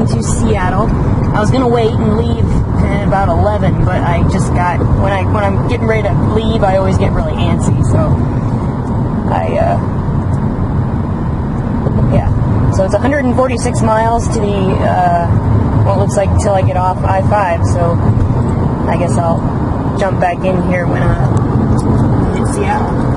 heading to Seattle. I was gonna wait and leave at about 11, but I just got when I'm getting ready to leave, I always get really antsy. So so it's 146 miles to the what looks like till I get off I-5. So I guess I'll jump back in here when I hit Seattle.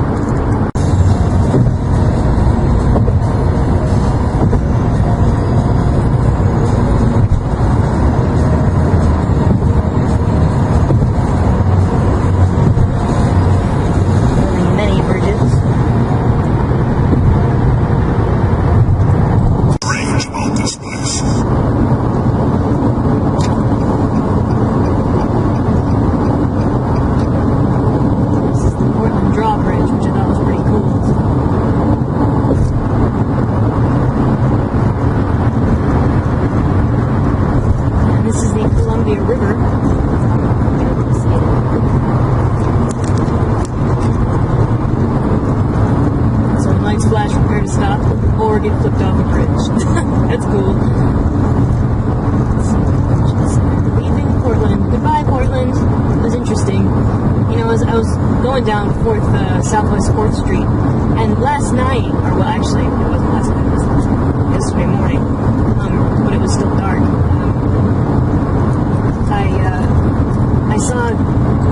Flipped off a bridge. That's cool. Leaving Portland. Goodbye, Portland. It was interesting. You know, as I was going down Southwest 4th Street, and last night, or well, actually, it wasn't last night, it was yesterday morning, but it was still dark.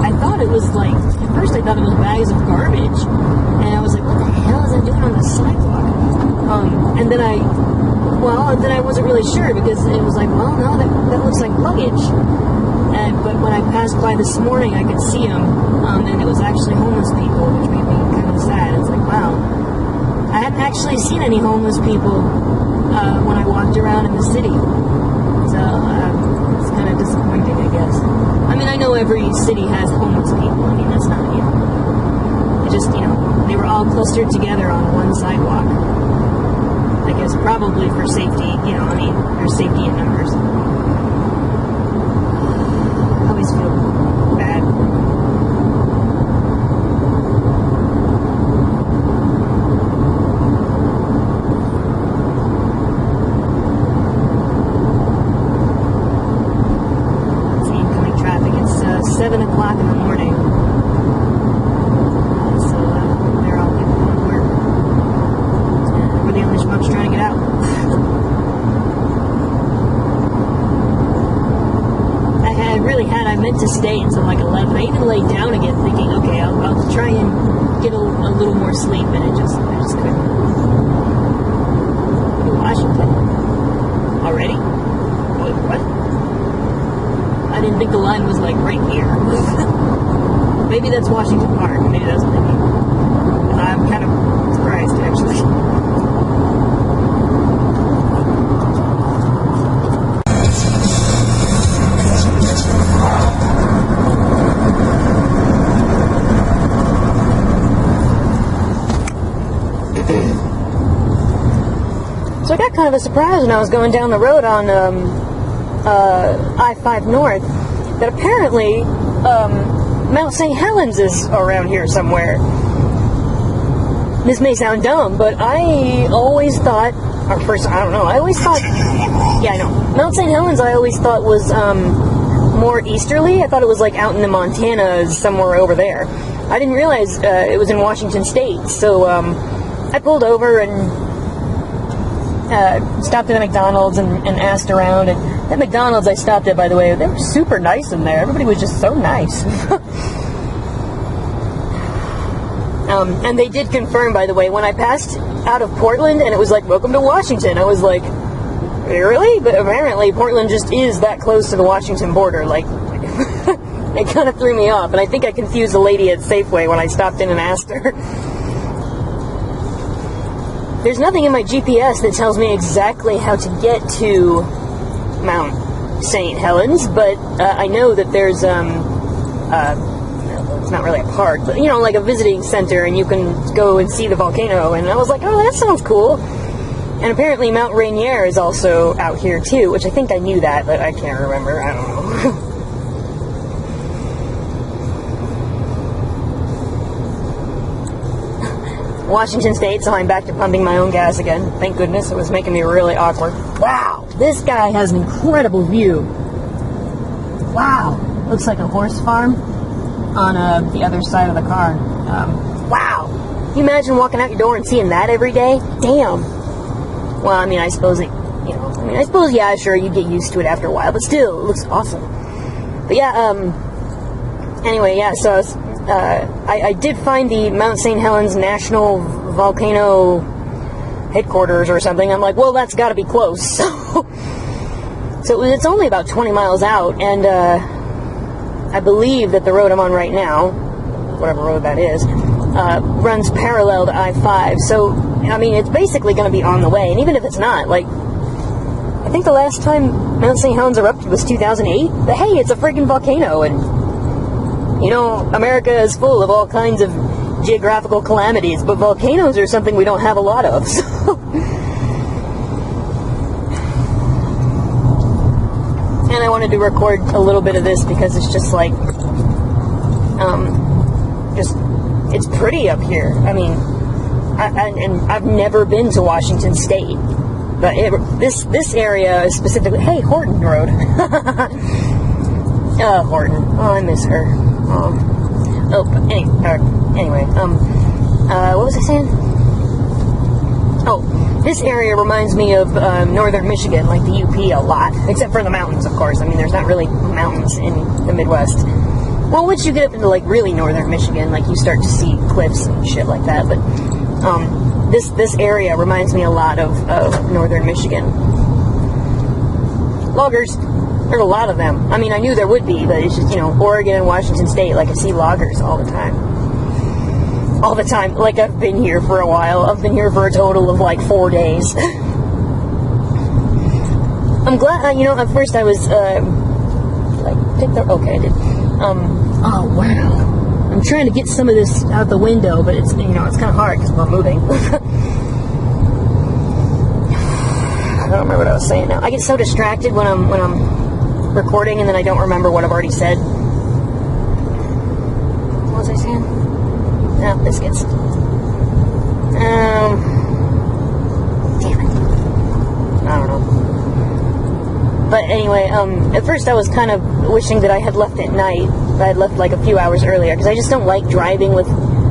I thought it was like, at first I thought it was bags of garbage, and I was like, what the hell is it doing on the sidewalk? And then I wasn't really sure, because it was like, well, no, that looks like luggage. But when I passed by this morning, I could see them, and it was actually homeless people, which made me kind of sad. It's like, wow, I hadn't actually seen any homeless people when I walked around in the city. So it's kind of disappointing, I guess. I mean, I know every city has homeless people. I mean, that's not, it just, they were all clustered together on one sidewalk. I guess probably for safety, there's safety in numbers. I always feel bad. It's incoming traffic. It's 7 o'clock in the morning. They're all people going to work. We're the only schmucks trying to get out. I meant to stay until like 11. I even laid down again thinking, okay, I'll try and get a little more sleep, and I just couldn't. Washington? Already? Wait, what? I didn't think the line was like right here. Maybe that's Washington Park. Maybe that's what they mean. I'm kind of surprised, actually. So I got kind of a surprise when I was going down the road on I-5 North that apparently Mount St. Helens is around here somewhere. This may sound dumb, but I always thought, I always thought, yeah, I know. Mount St. Helens I always thought was more easterly. I thought it was like out in the Montana, somewhere over there. I didn't realize it was in Washington State, so I pulled over and stopped at a McDonald's and asked around. And that McDonald's I stopped at, by the way, they were super nice in there. Everybody was just so nice. And they did confirm, by the way, when I passed out of Portland and it was like, welcome to Washington, I was like, really? But apparently Portland just is that close to the Washington border. Like, it kind of threw me off. And I think I confused the lady at Safeway when I stopped in and asked her. There's nothing in my GPS that tells me exactly how to get to Mount St. Helens, but I know that there's, it's not really a park, but, like a visiting center, and you can go and see the volcano, and I was like, oh, that sounds cool. And apparently Mount Rainier is also out here, too, which I think I knew that, but I can't remember. I don't know. Washington State, so I'm back to pumping my own gas again. Thank goodness. It was making me really awkward. Wow! This guy has an incredible view. Wow. Looks like a horse farm on the other side of the car. Wow. Can you imagine walking out your door and seeing that every day? Damn. Well, I mean, I suppose yeah, sure, you get used to it after a while, but still, it looks awesome. But yeah, anyway, yeah, so I did find the Mount St. Helens National Volcano headquarters or something. I'm like, well, that's got to be close. So it's only about 20 miles out, and I believe that the road I'm on right now, whatever road that is, runs parallel to I-5. So, I mean, it's basically going to be on the way. And even if it's not, like, I think the last time Mount St. Helens erupted was 2008. But hey, it's a freaking volcano, and you know, America is full of all kinds of geographical calamities, but volcanoes are something we don't have a lot of. So. And I wanted to record a little bit of this because it's just like, it's pretty up here. I mean, and I've never been to Washington State, but this area is specifically. Hey, Horton Road. Horton. Oh, I miss her. Anyway. What was I saying? Oh, this area reminds me of northern Michigan, like the UP, a lot, except for the mountains, of course. I mean, there's not really mountains in the Midwest. Well, once you get up into like really northern Michigan, like you start to see cliffs and shit like that. But this area reminds me a lot of northern Michigan. Loggers, there's a lot of them. I mean, I knew there would be, but it's just, you know, Oregon and Washington State, like I see loggers all the time. All the time. Like, I've been here for a while. I've been here for a total of like 4 days. I'm glad, you know, at first I was, okay, I did. Oh, wow. I'm trying to get some of this out the window, but it's, you know, it's kind of hard because I'm moving. I don't remember what I was saying now. I get so distracted when I'm recording, and then I don't remember what I've already said. What was I saying? No, biscuits. Damn it. I don't know. But anyway, at first I was kind of wishing that I had left at night. I had left like a few hours earlier, because I just don't like driving with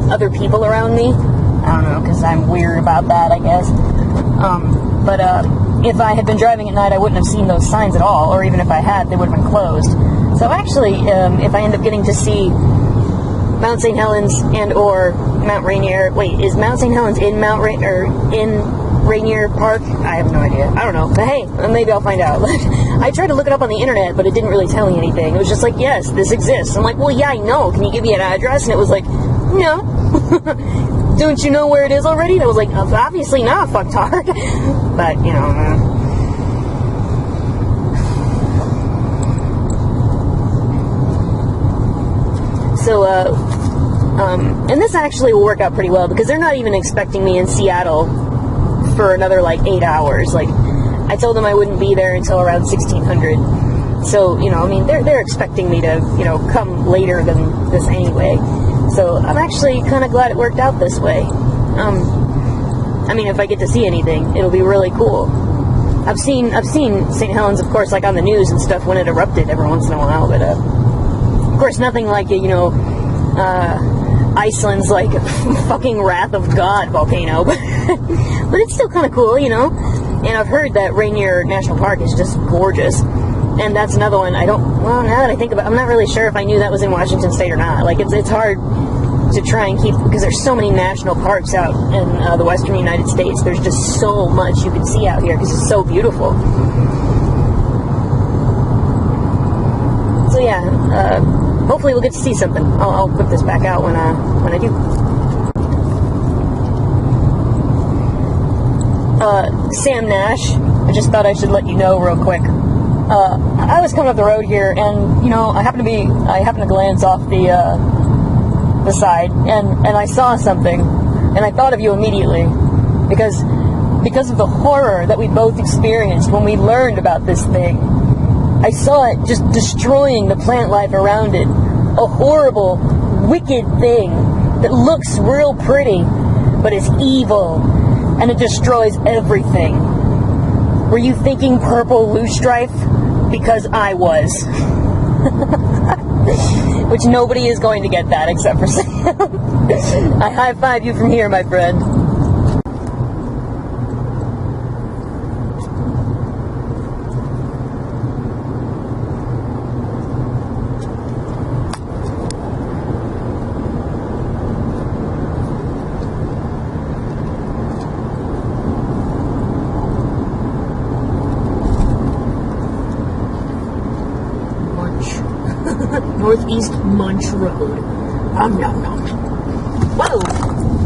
other people around me. I don't know, because I'm weird about that, I guess. But if I had been driving at night, I wouldn't have seen those signs at all, or even if I had, they would have been closed. So actually, if I end up getting to see Mount St. Helens and or Mount Rainier, wait, is Mount St. Helens in Rainier Park? I have no idea. I don't know. But hey, maybe I'll find out. I tried to look it up on the internet, but it didn't really tell me anything. It was just like, yes, this exists. I'm like, well, yeah, I know. Can you give me an address? And it was like, no. Don't you know where it is already? And I was like, obviously not, fucktard. But, you know, So, and this actually will work out pretty well, because they're not even expecting me in Seattle for another, like, 8 hours. Like, I told them I wouldn't be there until around 1600. So, you know, I mean, they're expecting me to, you know, come later than this anyway. So I'm actually kind of glad it worked out this way. I mean, if I get to see anything, it'll be really cool. I've seen St. Helens, of course, like on the news and stuff when it erupted every once in a while, but of course nothing like, you know, Iceland's like fucking Wrath of God volcano, but it's still kind of cool, you know. And I've heard that Rainier National Park is just gorgeous. And that's another one now that I think about it, I'm not really sure if I knew that was in Washington State or not. Like, it's hard to try and keep, because there's so many national parks out in the western United States. There's just so much you can see out here, because it's so beautiful. So yeah, hopefully we'll get to see something. I'll put this back out when I do. Sam Nash, I just thought I should let you know real quick. I was coming up the road here, and, you know, I happened to glance off the side, and I saw something, and I thought of you immediately, because of the horror that we both experienced when we learned about this thing. I saw it just destroying the plant life around it. A horrible, wicked thing that looks real pretty, but is evil, and it destroys everything. Were you thinking purple loosestrife? Because I was. Which nobody is going to get that except for Sam. I high five you from here, my friend. Northeast Munch Road. Nom nom nom. Whoa!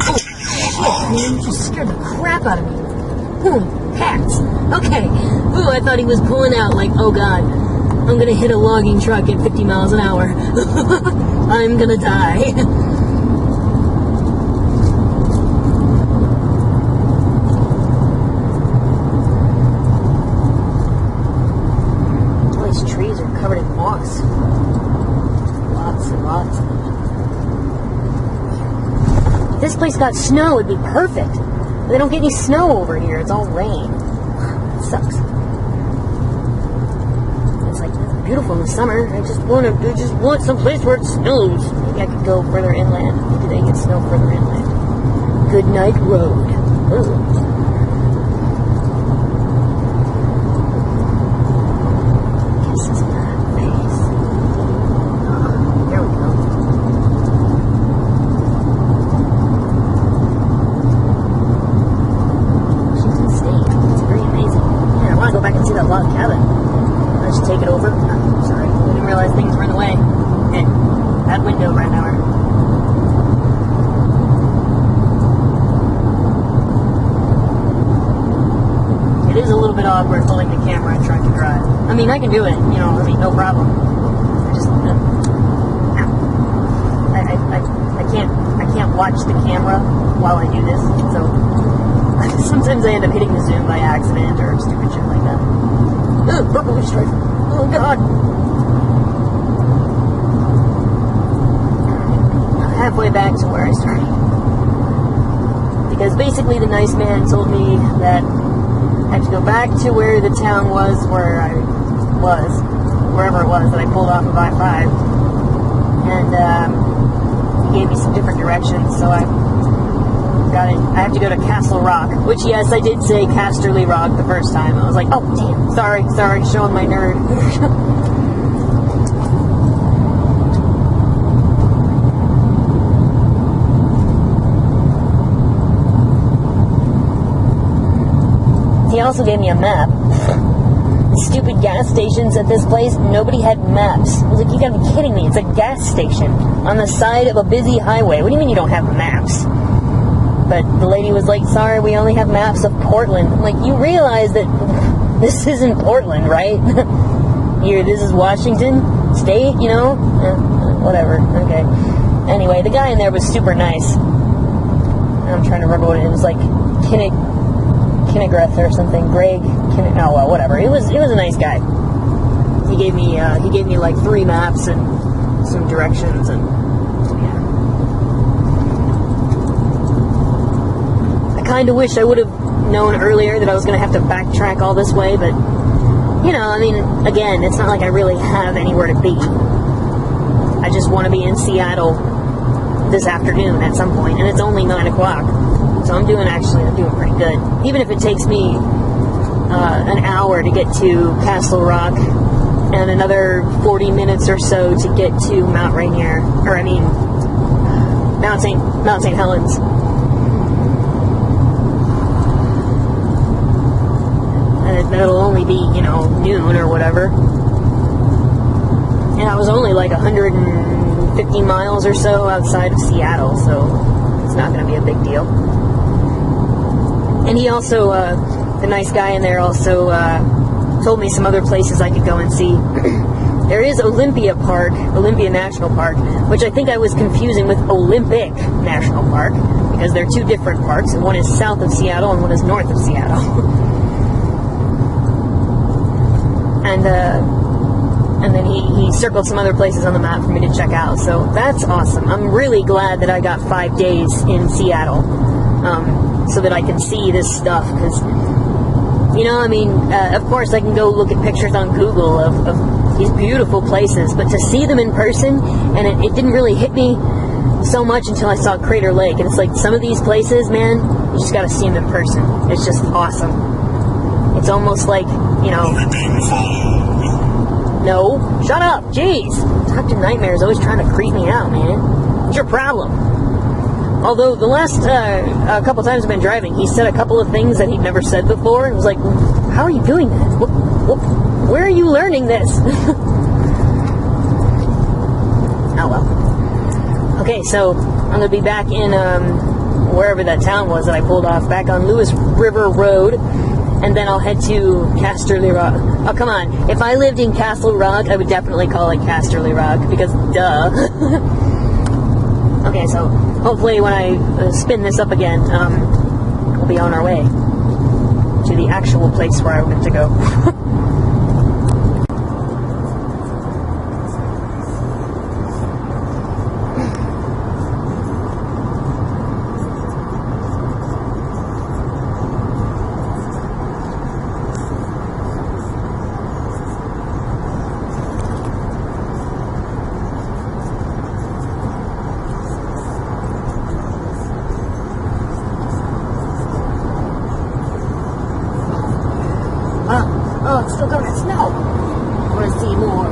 Oh, shit, man, you just scared the crap out of me. Hats. Okay. Ooh, I thought he was pulling out like, oh god, I'm gonna hit a logging truck at 50 miles an hour. I'm gonna die. All these trees are covered in moss. Lots. If this place got snow, it'd be perfect. But they don't get any snow over here. It's all rain. It sucks. It's like it's beautiful in the summer. I just want some place where it snows. Maybe I could go further inland. Maybe they get snow further inland. Good night road. Ooh. Take it over. Oh, sorry, I didn't realize things were in the way. Okay, that window right now. It is a little bit awkward holding the camera and trying to drive. I mean, I can do it, no problem. I can't watch the camera while I do this, so sometimes I end up hitting the zoom by accident or stupid shit like that. Ugh, purple stripe. Oh god. I'm halfway back to where I started. Because basically the nice man told me that I had to go back to where the town was, wherever it was that I pulled off of I-5. And he gave me some different directions, so I have to go to Castle Rock, which, yes, I did say Casterly Rock the first time. I was like, oh, damn, sorry, showing my nerd. He also gave me a map. The stupid gas stations at this place, nobody had maps. I was like, you gotta be kidding me, it's a gas station on the side of a busy highway. What do you mean you don't have maps? But the lady was like, sorry, we only have maps of Portland. I'm like, you realize that this isn't Portland, right? This is Washington State, whatever, okay. Anyway, the guy in there was super nice. I'm trying to remember what it was, like Kinnegreth or something, Greg, whatever. It was a nice guy. He gave me like 3 maps and some directions, and kind of wish I would have known earlier that I was going to have to backtrack all this way, but, again, it's not like I really have anywhere to be. I just want to be in Seattle this afternoon at some point, and it's only 9 o'clock, so I'm doing pretty good. Even if it takes me an hour to get to Castle Rock, and another 40 minutes or so to get to Mount St. Helens. That'll only be, noon or whatever. And I was only like 150 miles or so outside of Seattle, so it's not going to be a big deal. And he also, the nice guy in there also told me some other places I could go and see. There is Olympia National Park, which I think I was confusing with Olympic National Park, because they're 2 different parks. One is south of Seattle and one is north of Seattle. And then he circled some other places on the map for me to check out, so that's awesome. I'm really glad that I got 5 days in Seattle, so that I can see this stuff, because, You know, I mean, of course I can go look at pictures on Google of these beautiful places, but to see them in person, and it didn't really hit me so much until I saw Crater Lake. And it's like, some of these places, man, you just gotta see them in person. It's just awesome. It's almost like, you know... No, shut up, jeez. Dr. Nightmare is always trying to creep me out, man. What's your problem? Although the last a couple times I've been driving, he said a couple of things that he'd never said before. It was like, how are you doing that? Where are you learning this? Oh well. Okay, so I'm going to be back in wherever that town was that I pulled off, back on Lewis River Road, and then I'll head to Casterly Rock. Oh, come on. If I lived in Castle Rock, I would definitely call it Casterly Rock, because duh. Okay, so hopefully when I spin this up again, we'll be on our way to the actual place where I meant to go. Oh, it's still coming. Snow. I want to see more.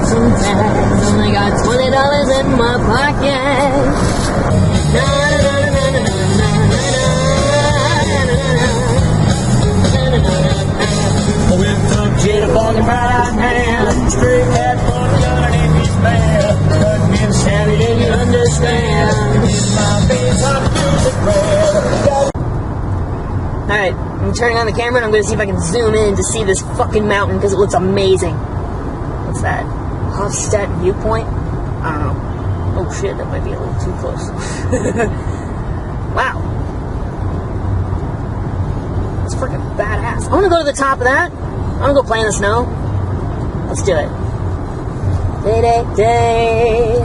Sometimes I only got $20 in my pocket. Jitterbug in right hand, straight cat for the gun in his bed. Cut me and Sammy, did you understand? My face on music red. Alright, I'm turning on the camera and I'm going to see if I can zoom in to see this fucking mountain because it looks amazing. What's that? Hofstadt Viewpoint? I don't know. Oh shit, that might be a little too close. Wow. That's freaking badass. I want to go to the top of that. I want to go play in the snow. Let's do it. Day.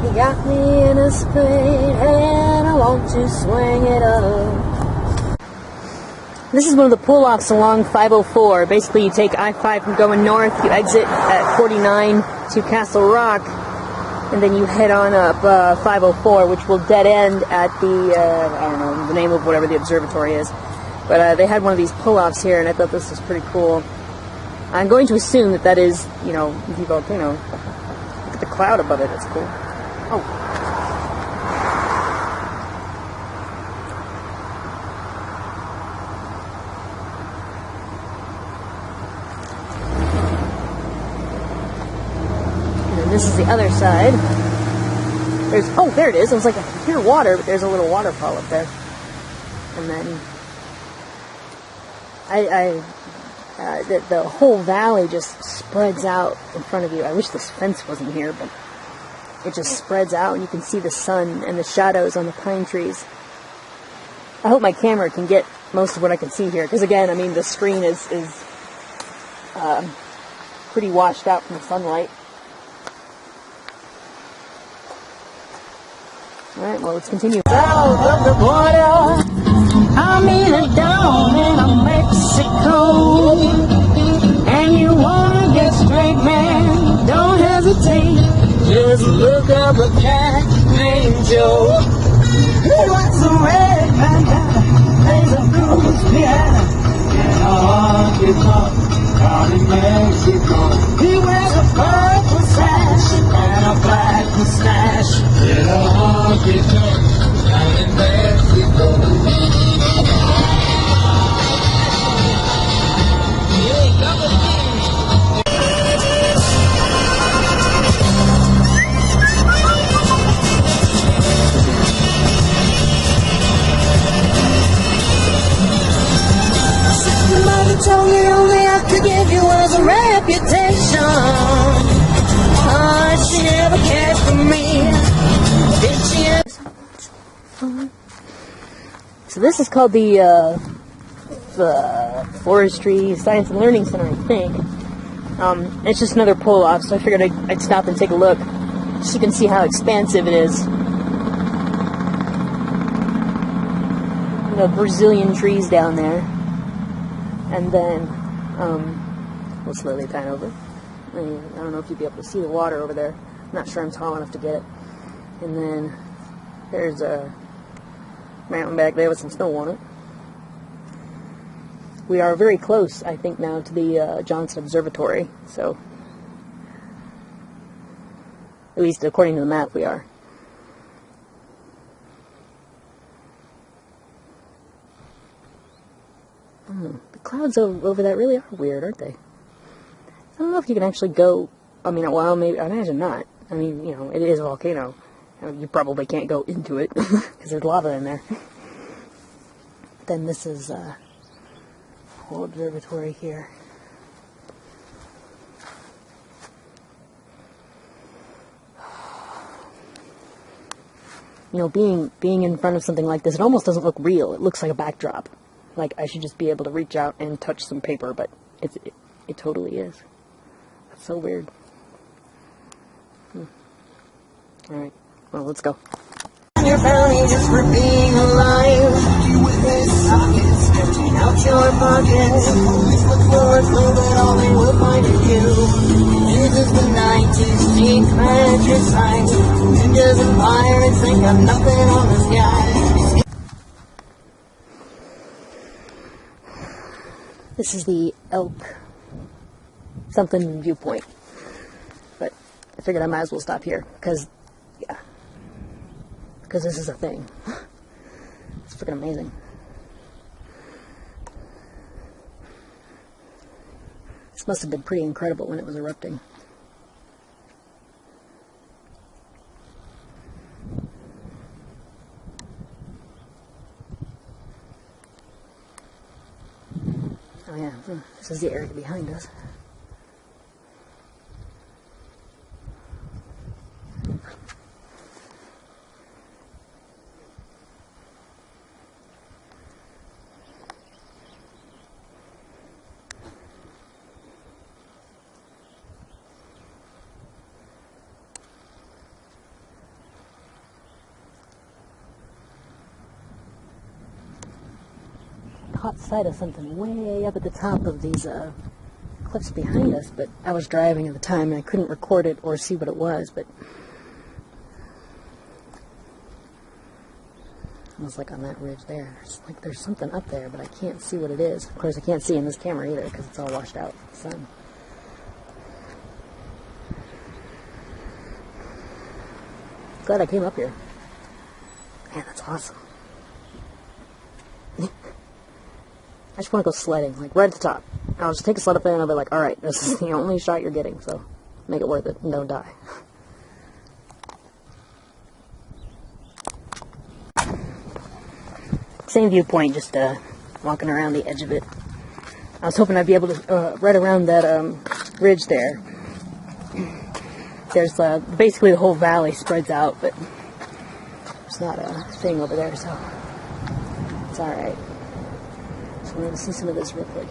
He got me in a spade, and I want to swing it up. This is one of the pull-offs along 504. Basically, you take I-5 from going north, you exit at 49 to Castle Rock, and then you head on up 504, which will dead end at the, I don't know, the name of whatever the observatory is. But they had one of these pull-offs here, and I thought this was pretty cool. I'm going to assume that that is, you know, the volcano. Look at the cloud above it. It's cool. Oh. And then this is the other side. Oh, there it is. I was like, I can hear water, but there's a little waterfall up there. And then the whole valley just spreads out in front of you. I wish this fence wasn't here, but it just spreads out and you can see the sun and the shadows on the pine trees. I hope my camera can get most of what I can see here, because again, I mean, the screen is pretty washed out from the sunlight. Alright, well, let's continue. South of the border, I'm in down in Mexico, and you wanna get straight, man, don't hesitate, just look up a cat named Joe, who wants a red bandana, plays a blues piano, in a honky tonk down in Mexico. He wears a purple sash and a black mustache, in a honky tonk down in Mexico. Told me only I could give you was a reputation. Oh, she never cared for me. Did she ever? So this is called the Forestry Science and Learning Center, I think. It's just another pull-off, so I figured I'd stop and take a look so you can see how expansive it is. The Brazilian trees down there. And then, we'll slowly pan over. I don't know if you'll be able to see the water over there. I'm not sure I'm tall enough to get it. And then there's a mountain back there with some snow on it. We are very close, I think, now to the Johnson Observatory, so at least according to the map we are. The clouds over that really are weird, aren't they? I don't know if you can actually go, I mean, well, maybe, I imagine not. I mean, you know, it is a volcano. You probably can't go into it, because there's lava in there. Then this is whole observatory here. You know, being in front of something like this, it almost doesn't look real. It looks like a backdrop. Like I should just be able to reach out and touch some paper, but it totally is. That's so weird. Alright, well, let's go. Your belly just for being alive. You with this sockets, emptying out your pockets. Police look for a clue, but all they will find is you. This is the 90s, cheap matricide. Ninjas and pirates ain't got nothing on the sky. This is the elk something viewpoint. But I figured I might as well stop here, because this is a thing. It's freaking amazing. This must have been pretty incredible when it was erupting. Oh yeah, this is the area behind us. Caught sight of something way up at the top of these cliffs behind us, but I was driving at the time and I couldn't record it or see what it was, but it was like on that ridge there. There's something up there, but I can't see what it is. Of course, I can't see in this camera either because it's all washed out with the sun. Glad I came up here. Man, that's awesome. I just want to go sledding, like right at the top. I'll just take a sled up there and I'll be like, alright, this is the only shot you're getting, so make it worth it and don't die. Same viewpoint, just walking around the edge of it. I was hoping I'd be able to, right around that ridge there. There's basically the whole valley spreads out, but there's not a thing over there, so it's alright. So we're going to see some of this real quick.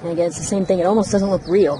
And again, it's the same thing. It almost doesn't look real.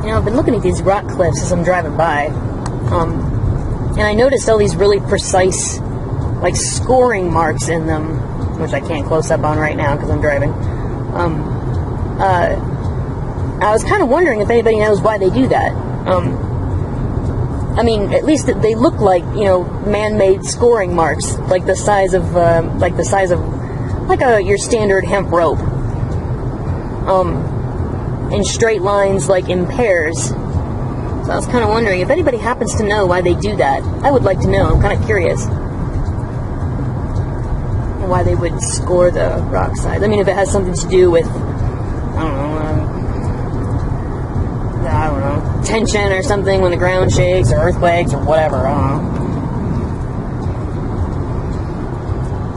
I've been looking at these rock cliffs as I'm driving by, and I noticed all these really precise, like, scoring marks in them, which I can't close up on right now because I'm driving. I was kind of wondering if anybody knows why they do that. I mean, at least they look like, you know, man-made scoring marks, like the size of, your standard hemp rope. in straight lines, like in pairs. So I was kind of wondering if anybody happens to know why they do that. I would like to know. I'm kind of curious. Why they would score the rock sides. I mean, if it has something to do with, I don't know, tension or something when the ground shakes, or earthquakes, or whatever, I don't know.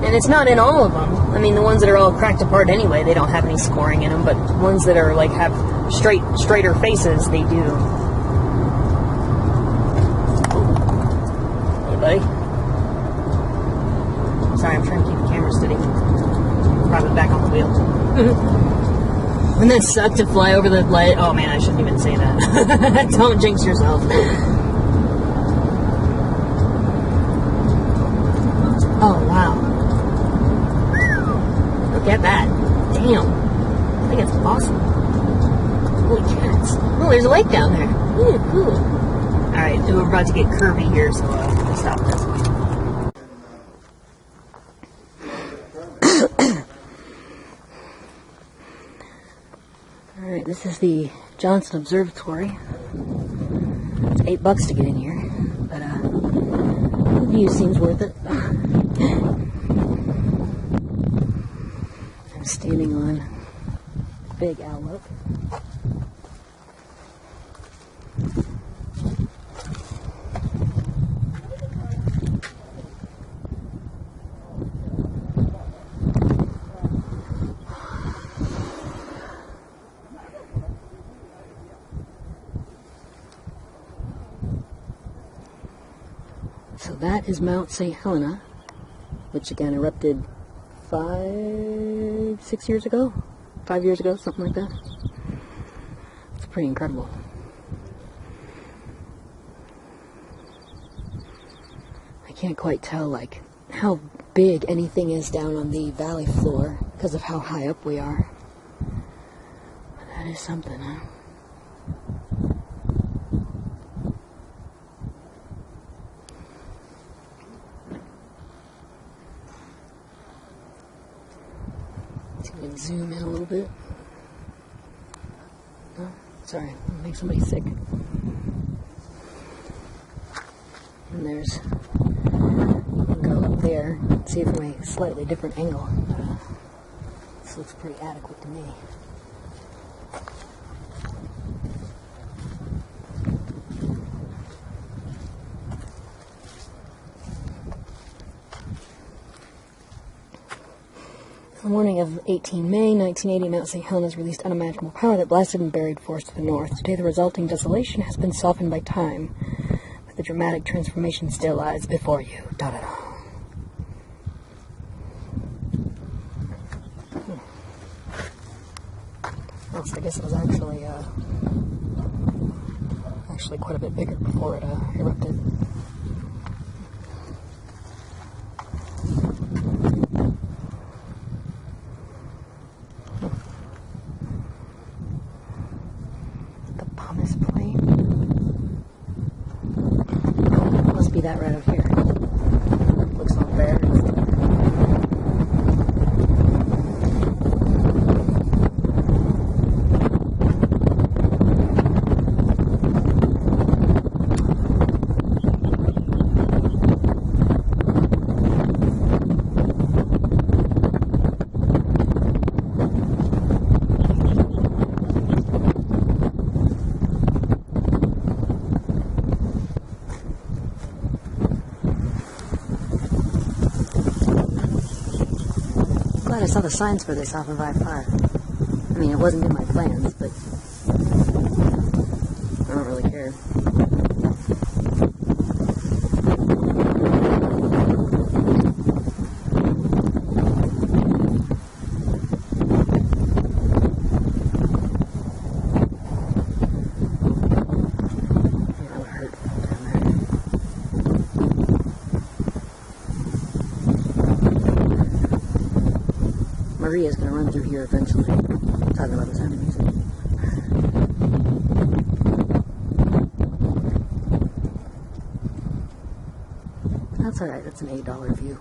And it's not in all of them. I mean, the ones that are all cracked apart anyway, they don't have any scoring in them, but ones that are, like, have straighter faces, they do. Hey, buddy. Sorry, I'm trying to keep the camera steady. Prop it back on the wheel. Wouldn't that suck to fly over the light? Oh man, I shouldn't even say that. Don't jinx yourself. Oh wow. Look at that. Damn. I think it's awesome. Holy cats. Oh, there's a lake down there. Ooh, cool. Alright, we're about to get curvy here, so we'll stop this. Alright, this is the Johnson Observatory. It's $8 to get in here, but the view seems worth it. I'm standing on a big outlook. So that is Mount St. Helena, which again erupted 5 years ago, something like that. It's pretty incredible. I can't quite tell, like, how big anything is down on the valley floor because of how high up we are. But that is something, huh? Zoom in a little bit. Oh, sorry, I'll make somebody sick. And there's, you can go up there and see it from a slightly different angle. This looks pretty adequate to me. On the morning of 18 May 1980, Mount St. Helena released unimaginable power that blasted and buried forests to the north. Today, the resulting desolation has been softened by time, but the dramatic transformation still lies before you. Da-da-da. Well, I guess it was actually quite a bit bigger before it erupted. That right up here. Looks not fair. I saw the signs for this off of I-5. I mean, it wasn't in my plans, but I don't really care. Maria's going to run through here eventually. Talking about the sound of music. That's alright, that's an $8 view.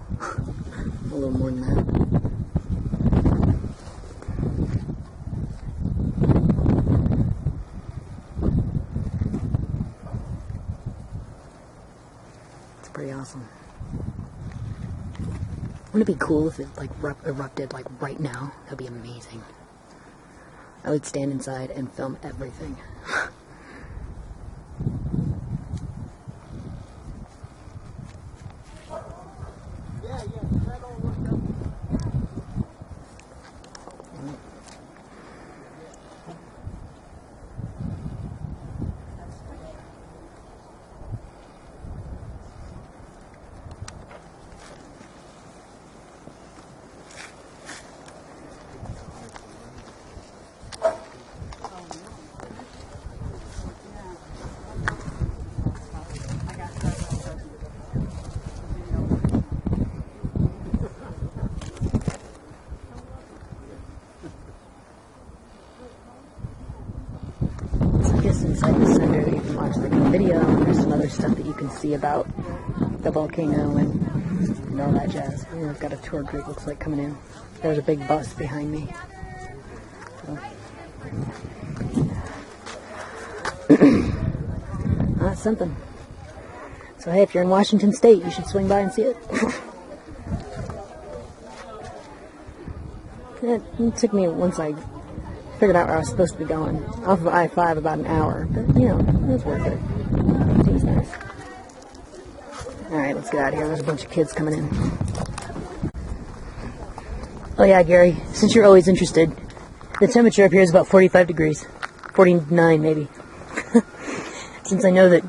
A little more than that. pretty awesome. Wouldn't it be cool if it like erupted like right now? That'd be amazing. I would stand inside and film everything. Inside the center, you can watch like a video, and there's some other stuff that you can see about the volcano and all that jazz. And we've got a tour group, looks like, coming in. There's a big bus behind me. So. That's something. So hey, if you're in Washington State, you should swing by and see it. It took me, once I figured out where I was supposed to be going, off of I-5 about an hour, but you know, it was worth it. It was nice. Alright, let's get out of here. There's a bunch of kids coming in. Oh yeah, Gary, since you're always interested, the temperature up here is about 45 degrees. 49 maybe. Since I know that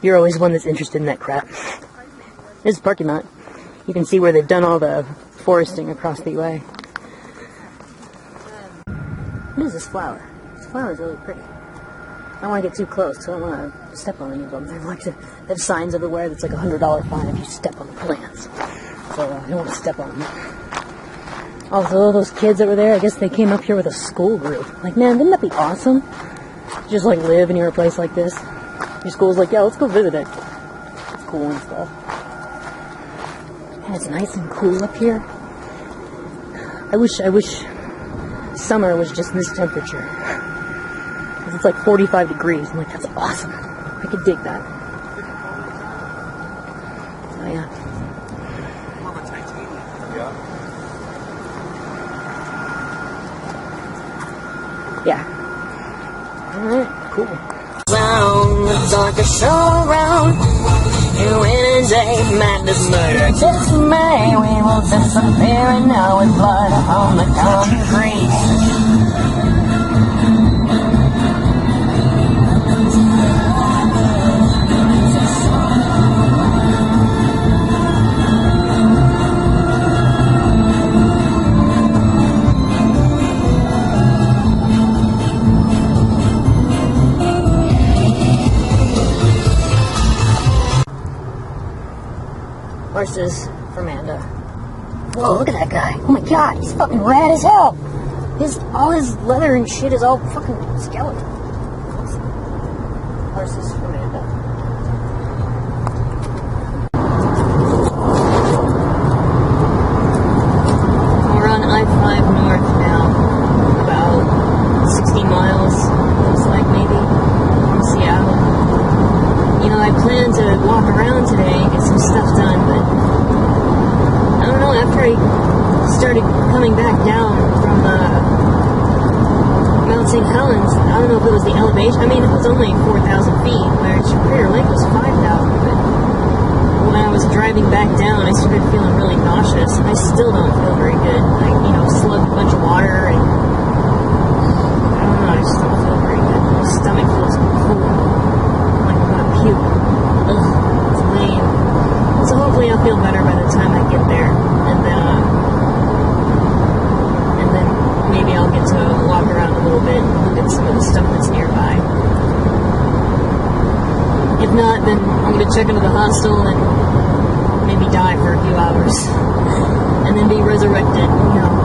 you're always one that's interested in that crap. This is a parking lot. You can see where they've done all the foresting across the way. What is this flower? This flower is really pretty. I don't want to get too close because I don't want to step on any of them. There's signs everywhere that's like $100 fine if you step on the plants. So I don't want to step on them. Also, those kids that were there, I guess they came up here with a school group. Like, man, wouldn't that be awesome? Just like live near a place like this. Your school's like, yeah, let's go visit it. It's cool and stuff. And it's nice and cool up here. I wish summer was just this temperature. Because it's like 45 degrees. I'm like, that's awesome. I could dig that. So yeah. Yeah. Alright, cool. Round the darkest all around. You in a day, madness, murder, dismay. We will disappear and now with blood on the concrete. Horses for Amanda. Whoa, look at that guy. Oh my god, he's fucking rad as hell. All his leather and shit is all fucking skeleton. Horses for Amanda. We're on I-5 north now. About 60 miles, looks like maybe, from Seattle. You know, I plan to walk around today and get some stuff done, but I don't know, after I started coming back down from Mount St. Helens, I don't know if it was the elevation. I mean, it was only 4,000 feet, whereas Crater Lake was 5,000, but when I was driving back down, I started feeling really nauseous. I still don't feel very good. I, you know, slugged a bunch of water, and I don't know, I just don't feel very good. My stomach feels cool. Puke. Ugh, it's lame. So hopefully I'll feel better by the time I get there, and then maybe I'll get to walk around a little bit and look at some of the stuff that's nearby. If not, then I'm going to check into the hostel and maybe die for a few hours, and then be resurrected, you know.